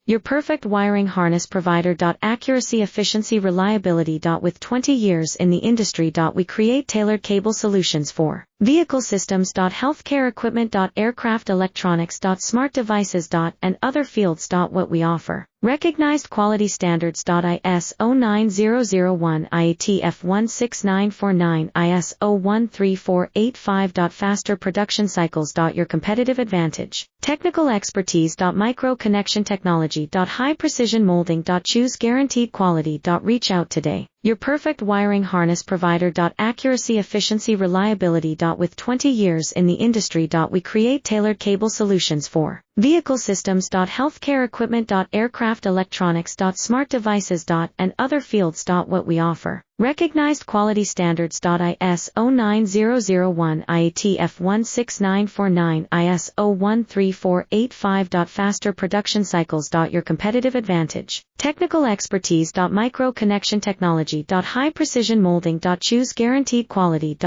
Your perfect wiring harness provider. Accuracy, efficiency, reliability. With 20 years in the industry. We create tailored cable solutions for vehicle systems. Healthcare equipment. Aircraft electronics. Smart devices. And other fields. What we offer. Recognized quality standards. ISO 9001, IATF 16949, ISO 13485. Faster production cycles. Your competitive advantage. Technical expertise. Micro connection technology. High precision molding. Choose guaranteed quality. Reach out today. Your perfect wiring harness provider. Accuracy, efficiency, reliability. With 20 years in the industry. We create tailored cable solutions for vehicle systems. Healthcare equipment. Aircraft electronics. Smart devices. And other fields. What we offer. Recognized quality standards. ISO 9001, IATF 16949, ISO 13485. Faster production cycles. Your competitive advantage. Technical expertise. Micro connection technology. High precision molding. Choose guaranteed quality.